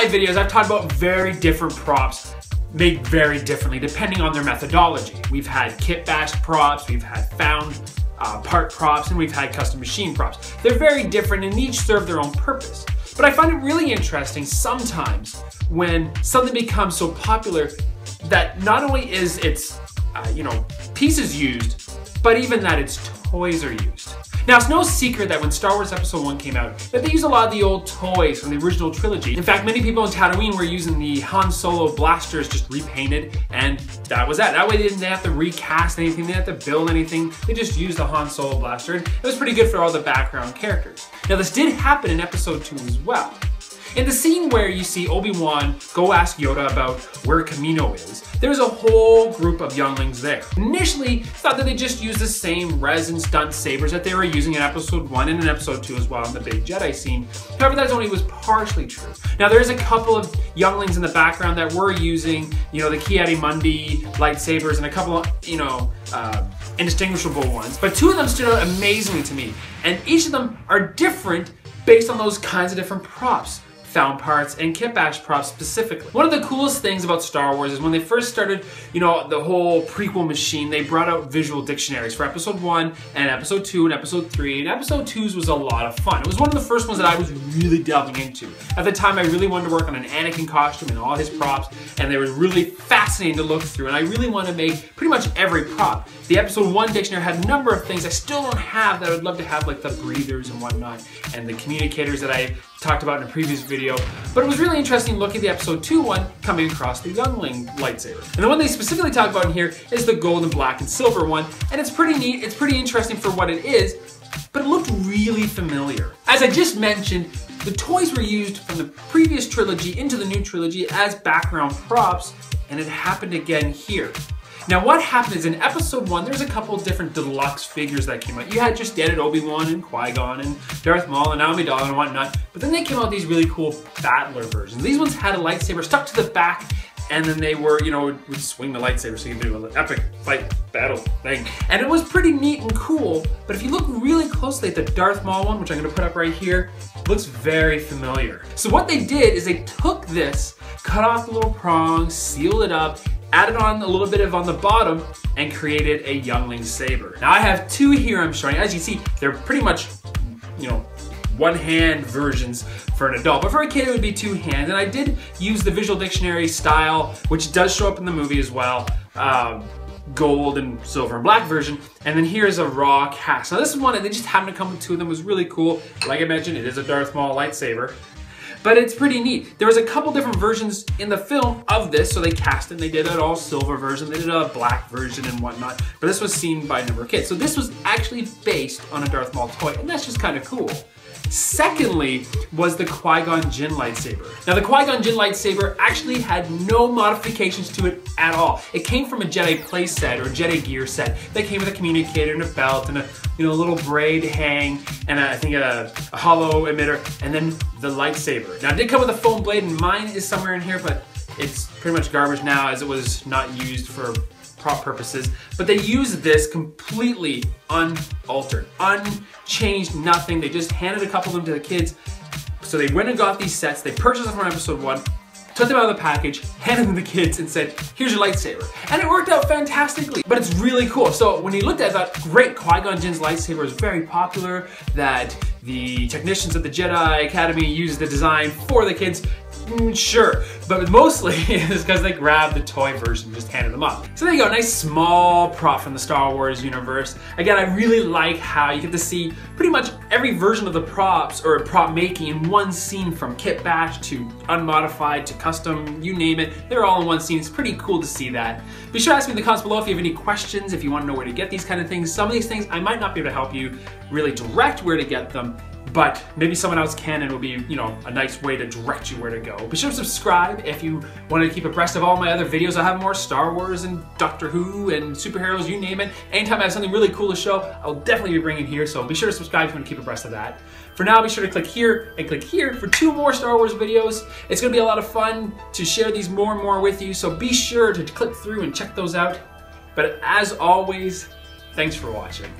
my videos, I've talked about very different props made very differently depending on their methodology. We've had kit bash props, we've had found part props, and we've had custom machine props. They're very different and each serve their own purpose. But I find it really interesting sometimes when something becomes so popular that not only is its pieces used, but even that its toys are used. Now, it's no secret that when Star Wars Episode 1 came out, that they used a lot of the old toys from the original trilogy. In fact, many people in Tatooine were using the Han Solo blasters just repainted, and that was that. That way they didn't have to recast anything, they didn't have to build anything. They just used the Han Solo blaster, and it was pretty good for all the background characters. Now, this did happen in Episode 2 as well. In the scene where you see Obi-Wan go ask Yoda about where Kamino is, there's a whole group of younglings there. Initially, thought that they just used the same resin stunt sabers that they were using in Episode 1 and in Episode 2 as well in the big Jedi scene. However, that only was partially true. Now, there's a couple of younglings in the background that were using, the Ki-Adi-Mundi lightsabers and a couple of, indistinguishable ones. But two of them stood out amazingly to me, and each of them are different based on those kinds of different props. Found parts and kit bash props specifically. One of the coolest things about Star Wars is when they first started, the whole prequel machine, they brought out visual dictionaries for Episode 1 and Episode 2 and Episode 3, and Episode 2's was a lot of fun. It was one of the first ones that I was really delving into. At the time, I really wanted to work on an Anakin costume and all his props, and they were really fascinating to look through, and I really wanted to make pretty much every prop. The Episode 1 dictionary had a number of things I still don't have that I would love to have, like the breathers and whatnot, and the communicators that I talked about in a previous video. But it was really interesting looking at the Episode 2 one coming across the Youngling lightsaber. And the one they specifically talk about in here is the gold and black and silver one, and it's pretty neat, it's pretty interesting for what it is, but it looked really familiar. As I just mentioned, the toys were used from the previous trilogy into the new trilogy as background props, and it happened again here. Now, what happened is in Episode 1, there's a couple of different deluxe figures that came out. You had just standard Obi-Wan and Qui-Gon and Darth Maul and Amidala and whatnot, but then they came out with these really cool battler versions. These ones had a lightsaber stuck to the back, and then they were, would swing the lightsaber so you can do an epic fight battle thing. And it was pretty neat and cool, but if you look really closely at the Darth Maul one, which I'm gonna put up right here, it looks very familiar. So what they did is they took this, cut off the little prongs, sealed it up, added on a little bit on the bottom, and created a Youngling saber. Now I have two here I'm showing. As you see, they're pretty much, one-hand versions for an adult, but for a kid it would be two hands. And I did use the visual dictionary style, which does show up in the movie as well, gold and silver and black version. And then here's a raw cast. Now this is one that they just happened to come with two of them. It was really cool. Like I mentioned, it is a Darth Maul lightsaber. But it's pretty neat. There was a couple different versions in the film of this, so they cast it and they did an all silver version, they did a black version and whatnot, but this was seen by a number of kids. So this was actually based on a Darth Maul toy, and that's just kind of cool. Secondly was the Qui-Gon Jinn lightsaber. Now the Qui-Gon Jinn lightsaber actually had no modifications to it at all. It came from a Jedi play set or Jedi gear set that came with a communicator and a belt and a little braid hang and I think a hollow emitter and then the lightsaber. Now it did come with a foam blade and mine is somewhere in here, but it's pretty much garbage now as it was not used for prop purposes, but they used this completely unaltered, unchanged, nothing. They just handed a couple of them to the kids. So they went and got these sets, they purchased them from Episode 1, took them out of the package, handed them to the kids and said, here's your lightsaber. And it worked out fantastically, but it's really cool. So when you looked at that, great, Qui-Gon Jinn's lightsaber is very popular, that the technicians at the Jedi Academy used the design for the kids. Sure, but mostly it's because they grabbed the toy version and just handed them up. So there you go, a nice small prop from the Star Wars universe. Again, I really like how you get to see pretty much every version of the props or prop making in one scene, from kit bash to unmodified to custom, you name it, they're all in one scene. It's pretty cool to see that. Be sure to ask me in the comments below if you have any questions, if you want to know where to get these kind of things. Some of these things I might not be able to help you really direct where to get them, but maybe someone else can and it will be, a nice way to direct you where to go. Be sure to subscribe if you want to keep abreast of all my other videos. I have more Star Wars and Doctor Who and superheroes, you name it. Anytime I have something really cool to show, I'll definitely be bringing here, so be sure to subscribe if you want to keep abreast of that. For now, be sure to click here and click here for 2 more Star Wars videos. It's going to be a lot of fun to share these more and more with you, so be sure to click through and check those out. But as always, thanks for watching.